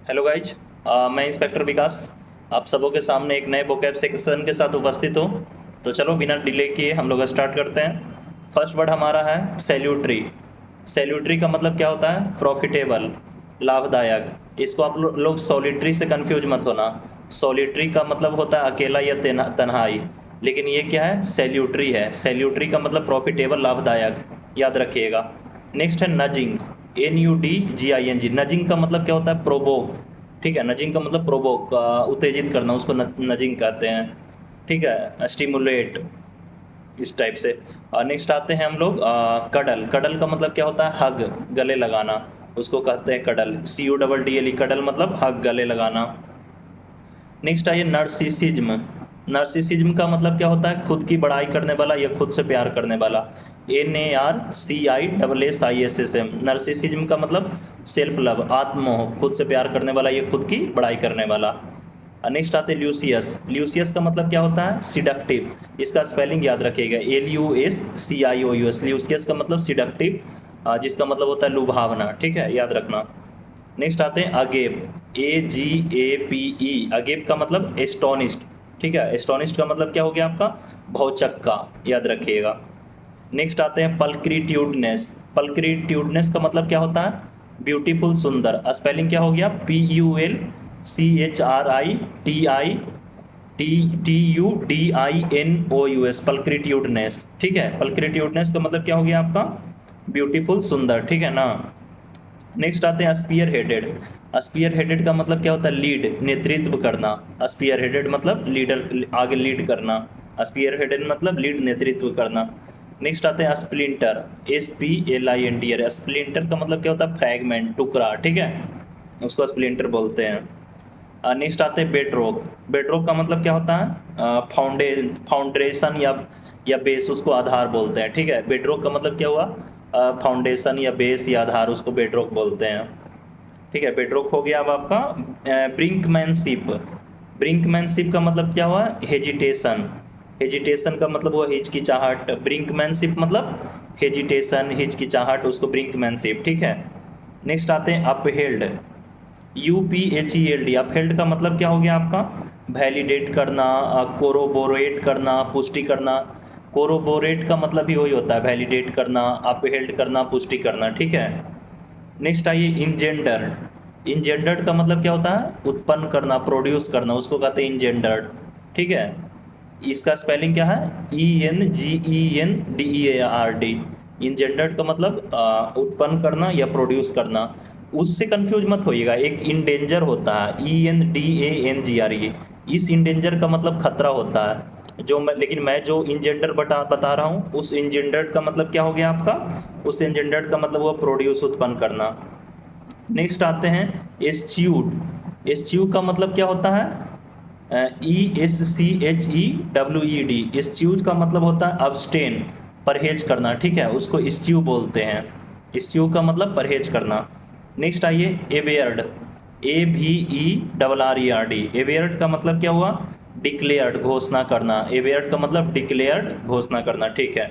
Hello guys, मैं inspector विकास आप सबों के सामने एक नए वोकैब सेक्शन के साथ उपस्थित हूँ। तो चलो बिना डिले किए हम लोग स्टार्ट करते हैं। फर्स्ट वर्ड हमारा है सैल्यूटरी। सैल्यूटरी का मतलब क्या होता है? प्रॉफिटेबल, लाभदायक। इसको आप लोग सॉलिटरी से कंफ्यूज मत होना। सॉलिटरी का मतलब होता है अकेला या तन्हाई, लेकिन ये क्या है? सैल्यूटरी है। सैल्यूटरी का मतलब प्रॉफिटेबल, लाभदायक, याद रखिएगा। नेक्स्ट है नजिंग, NUDGING। नजिंग का मतलब क्या होता है? प्रोवोक। ठीक है, नजिंग का मतलब प्रोवोक, उत्तेजित करना, उसको नजिंग कहते हैं। ठीक है, स्टिमुलेट, इस टाइप से। नेक्स्ट आते हैं हम लोग कडल। कडल का मतलब क्या होता है? हग, गले लगाना, उसको कहते हैं कडल। CUDDLE, कडल मतलब हग, गले लगाना। नेक्स्ट आइए नर्सिसिज्म। नर्सिसिज्म का मतलब क्या होता है? खुद की बड़ाई करने वाला या खुद से प्यार करने वाला। NARCISSISM। नर्सिसिज्म का मतलब सेल्फ लव, आत्मोह, खुद से प्यार करने वाला या खुद की बड़ाई करने वाला। नेक्स्ट आते हैं ल्यूसियस। ल्यूसियस का मतलब क्या होता है? सिडक्टिव। इसका स्पेलिंग याद रखिएगा, LUSCIOUS। ल्यूसियस का मतलब सिडक्टिव, जिसका मतलब होता है लुभावना। ठीक है, याद रखना। नेक्स्ट आते हैं अगेप, AGAPE। अगेप का मतलब एस्टोनिस्ट। ठीक है, एस्टोनिस्ट का मतलब क्या हो गया आपका? भौचक्का, याद रखिएगा। नेक्स्ट आते हैं पल्क्रिट्यूडनेस। पल्क्रिट्यूडनेस का मतलब क्या होता है? ब्यूटीफुल, सुंदर। स्पेलिंग क्या हो गया? PULCHRITITUDINOUS। पल्क्रिट्यूडनेस। ठीक है, पल्क्रिट्यूडनेस का मतलब क्या हो गया आपका? ब्यूटीफुल, सुंदर। ठीक है ना। नेक्स्ट आते हैं स्पीयर हेडेड। स्पीयर हेडेड का मतलब क्या होता है? लीड, नेतृत्व करना। स्पीयर हेडेड मतलब लीडर, आगे लीड करना। स्पीयर हेडेड मतलब लीड, नेतृत्व करना। नेक्स्ट आते हैं स्प्लिंटर, SPLINTR। स्प्लिंटर का मतलब क्या होता है? फ्रैगमेंट, टुकड़ा। ठीक है, उसको स्प्लिंटर बोलते हैं। नेक्स्ट आते हैं बेडरॉक। बेडरॉक का मतलब क्या होता है? फाउंडेशन या बेस, उसको आधार बोलते हैं। ठीक है, बेडरॉक का मतलब क्या हुआ? फाउंडेशन या बेस या आधार, उसको बेडरॉक बोलते हैं। ठीक है, बेडरॉक हो गया। अब आपका ब्रिंकमैनशिप। ब्रिंकमैनशिप का मतलब क्या हुआ? हेजिटेशन। हेजिटेशन का मतलब हुआ हिचकिचाहट। ब्रिंकमैनशिप मतलब हेजिटेशन, हिचकिचाहट, उसको ब्रिंकमैनशिप। ठीक है। नेक्स्ट आते हैं अपहेल्ड, UPHELD। अपहेल्ड का मतलब क्या हो गया आपका? वैलिडेट करना, कोरोबोरेट करना, पुष्टि करना। कोरोबोरेट का मतलब भी वही होता है, वैलिडेट करना, अपहेल्ड करना, पुष्टि करना। ठीक है। नेक्स्ट आइए इंजेंडर्ड। इंजेंडर्ड का मतलब क्या होता है? उत्पन्न करना, प्रोड्यूस करना, उसको कहते हैं इंजेंडर्ड। ठीक है, इसका स्पेलिंग क्या है? ENGENDERD। इंजेंडर्ड का मतलब उत्पन्न करना या प्रोड्यूस करना। उससे कंफ्यूज मत होइएगा, एक इंडेंजर होता है, ENDANGR। इस इंडेंजर का मतलब खतरा होता है। लेकिन मैं जो इंजेंडर बता रहा हूँ, उस इंजेंडर्ड का मतलब क्या हो गया आपका? उस इंजेंडर्ड का मतलब वो प्रोड्यूस, उत्पन्न करना। नेक्स्ट आते हैं एस्च्यूड। एस्च्यू का मतलब क्या होता है? ESCHEWED। एस्च्यूड का मतलब होता है अब्सटेन, परहेज करना। ठीक है, उसको एस्च्यू बोलते हैं। एस्च्यू का मतलब परहेज करना। नेक्स्ट आइए एवेयर्ड, AVERRERD। एवेयर्ड का मतलब क्या हुआ? डिक्लेयर्ड, घोषणा करना। एवेयर्ड का मतलब डिक्लेयर्ड, घोषणा करना। ठीक है।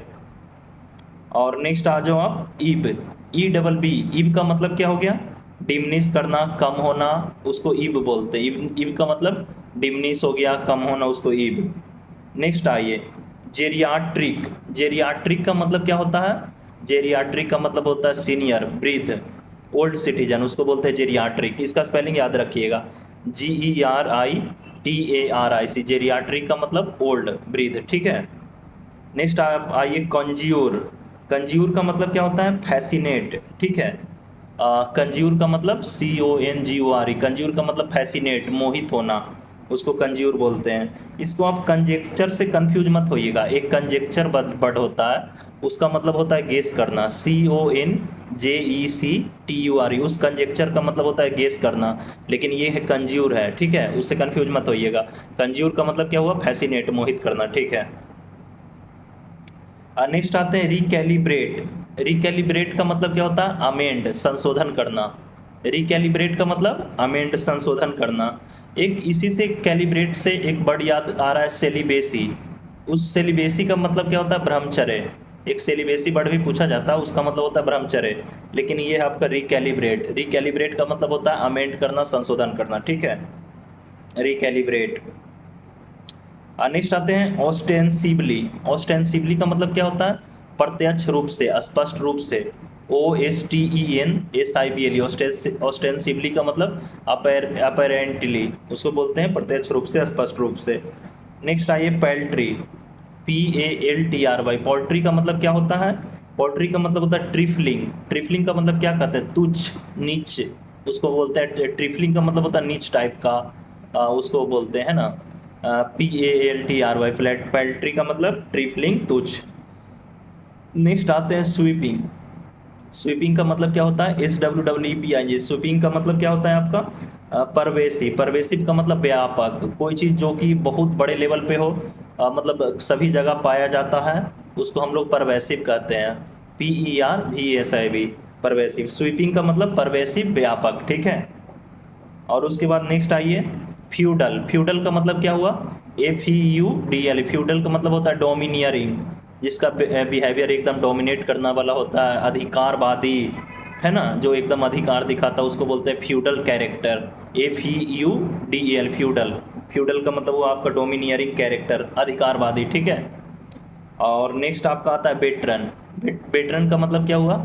और नेक्स्ट आ जाओ आप ईब, EBB। ईब का मतलब क्या हो गया? डिमनिश करना, कम होना, उसको ईब बोलते हैं। ईब का मतलब डिमनिश हो गया, कम होना, उसको ईब। नेक्स्ट आइए जेरियाट्रिक। जेरियाट्रिक का मतलब क्या होता है? जेरियाट्रिक का मतलब होता है सीनियर, वृद्ध, ओल्ड सिटीजन, उसको बोलते हैं जेरियाट्रिक। इसका स्पेलिंग याद रखिएगा, GERITARIC। जेरियाट्रिक का मतलब ओल्ड, वृद्ध। ठीक है। नेक्स्ट आप आइए कंज्यूर। कंज्यूर का मतलब क्या होता है? फैसिनेट। ठीक है, कंज्यूर का मतलब CONGURE। कंज्यूर का मतलब फैसिनेट, मोहित होना, उसको कंज्यूर बोलते हैं। इसको आप कंजेक्चर से कंफ्यूज मत होइएगा। एक कंजेक्चर वर्ड होता है, उसका मतलब होता है गेस करना, CONJECTURE। उस कंजेक्चर का मतलब होता है गेस करना, लेकिन ये है कंज्यूर है। ठीक है, उससे कंफ्यूज मत होइएगा। कंज्यूर का मतलब क्या हुआ? फैसिनेट, मोहित करना। ठीक है। नेक्स्ट आते हैं रिकैलिब्रेट। रिकैलिब्रेट का मतलब क्या होता है? अमेंड, संशोधन करना। रिकैलिब्रेट का मतलब अमेंड, संशोधन करना। एक इसी से कैलिब्रेट से एक वर्ड याद आ रहा है, सेलिबेसी। उस सेलिबेसी का मतलब क्या होता है? ब्रह्मचर्य। एक सेलिबेसी वर्ड भी पूछा जाता है, उसका मतलब होता है ब्रह्मचर्य, लेकिन ये है आपका रिकैलिब्रेट। रिकैलिब्रेट का मतलब होता है अमेंड करना, संशोधन करना, ठीक है, रिकैलिब्रेट। नेक्स्ट आते हैं ऑस्टेंसिबली। ऑस्टेंसिबली का मतलब क्या होता है? प्रत्यक्ष रूप से, स्पष्ट रूप से। OSTENSIBLE, ऑस्टेंसिबली का मतलब अपेरेंटली, उसको बोलते हैं प्रत्यक्ष रूप से, स्पष्ट रूप से। नेक्स्ट आइए पैल्ट्री, PALTRY। पोल्ट्री का मतलब क्या होता है? पोल्ट्री का मतलब होता है ट्रिफलिंग। ट्रिफलिंग का मतलब क्या कहते हैं? तुच्छ, नीच, उसको बोलते हैं। ट्रिफलिंग का मतलब होता है नीच टाइप का, उसको बोलते हैं ना PALTRY। पैल्ट्री का मतलब ट्रिफलिंग, तुच्छ। नेक्स्ट आते हैं स्वीपिंग। स्वीपिंग का मतलब क्या होता है? SWEEPING। स्वीपिंग का मतलब क्या होता है आपका? परवेसिव। परवेसिव का मतलब व्यापक, कोई चीज़ जो कि बहुत बड़े लेवल पे हो, मतलब सभी जगह पाया जाता है, उसको हम लोग परवेसिव कहते हैं। PERVSIV, pervasive. स्वीपिंग का मतलब परवेसिव, व्यापक, ठीक है। और उसके बाद नेक्स्ट आइए फ्यूडल। फ्यूडल का मतलब क्या हुआ? FEUDL। फ्यूडल का मतलब होता है डोमिनियरिंग, जिसका बिहेवियर एकदम डोमिनेट करना वाला होता है, अधिकारवादी, है ना, जो एकदम अधिकार दिखाता है, उसको बोलते हैं feudal character. FEUDL, feudal. Feudal का मतलब वो आपका डोमिनियरिंग कैरेक्टर, अधिकारवादी, ठीक है। और नेक्स्ट आपका आता है वेटरन। वेटरन का मतलब क्या हुआ?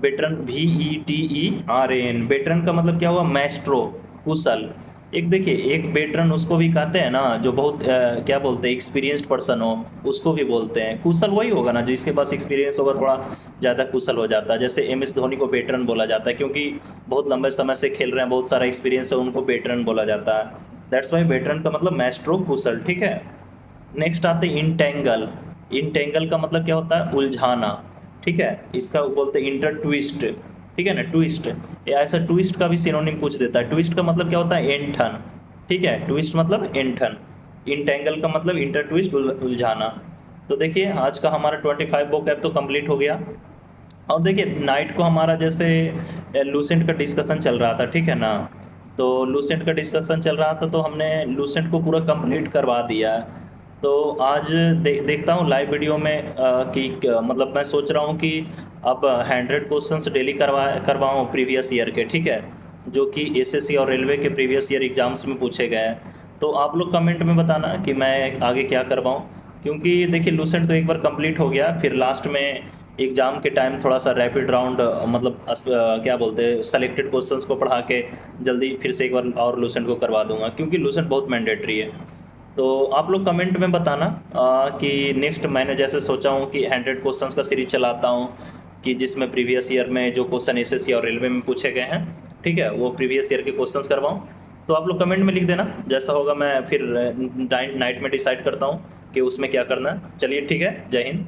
Veteran, VETERAN। वेटरन का मतलब क्या हुआ? मैस्ट्रो, कुशल। एक देखिए, एक वेटरन उसको भी कहते हैं ना जो बहुत क्या बोलते हैं, एक्सपीरियंस्ड पर्सन हो, उसको भी बोलते हैं। कुशल वही होगा ना जिसके पास एक्सपीरियंस होगा, थोड़ा ज़्यादा कुशल हो जाता है। जैसे MS धोनी को वेटरन बोला जाता है, क्योंकि बहुत लंबे समय से खेल रहे हैं, बहुत सारा एक्सपीरियंस है, उनको वेटरन बोला जाता है। दैट्स वाई वेटरन का मतलब मैस्ट्रो, कुशल, ठीक है। नेक्स्ट आते हैं इंटेंगल। इंटेंगल का मतलब क्या होता है? उलझाना, ठीक है। इसका बोलते हैं इंटर ट्विस्ट, ठीक है ना, ट्विस्ट। या ऐसा ट्विस्ट का भी सिनोनिम पूछ देता है। ट्विस्ट का मतलब क्या होता है? एंठन, ठीक है। ट्विस्ट मतलब एंठन। इंटेंगल का मतलब इंटर ट्विस्ट, उलझाना। तो देखिए आज का हमारा 25 vocab तो कंप्लीट हो गया। और देखिए नाइट को हमारा जैसे लूसेंट का डिस्कशन चल रहा था, ठीक है ना, तो लूसेंट का डिस्कशन चल रहा था, तो हमने लूसेंट को पूरा कंप्लीट करवा दिया है। तो आज देखता हूँ लाइव वीडियो में मतलब मैं सोच रहा हूँ कि अब 100 क्वेश्चंस डेली करवाऊँ प्रीवियस ईयर के, ठीक है, जो कि SSC और रेलवे के प्रीवियस ईयर एग्जाम्स में पूछे गए हैं। तो आप लोग कमेंट में बताना कि मैं आगे क्या करवाऊँ, क्योंकि देखिए लूसेंट तो एक बार कंप्लीट हो गया, फिर लास्ट में एग्ज़ाम के टाइम थोड़ा सा रैपिड राउंड, मतलब क्या बोलते हैं, सेलेक्टेड क्वेश्चंस को पढ़ा के जल्दी फिर से एक बार और लूसेंट को करवा दूंगा, क्योंकि लूसेंट बहुत मैंडेटरी है। तो आप लोग कमेंट में बताना कि नेक्स्ट मैंने जैसे सोचा हूँ कि 100 क्वेश्चंस का सीरीज चलाता हूँ, कि जिसमें प्रीवियस ईयर में जो क्वेश्चन SSC और रेलवे में पूछे गए हैं, ठीक है, वो प्रीवियस ईयर के क्वेश्चंस करवाऊँ। तो आप लोग कमेंट में लिख देना, जैसा होगा मैं फिर नाइट में डिसाइड करता हूँ कि उसमें क्या करना है। चलिए ठीक है, जय हिंद।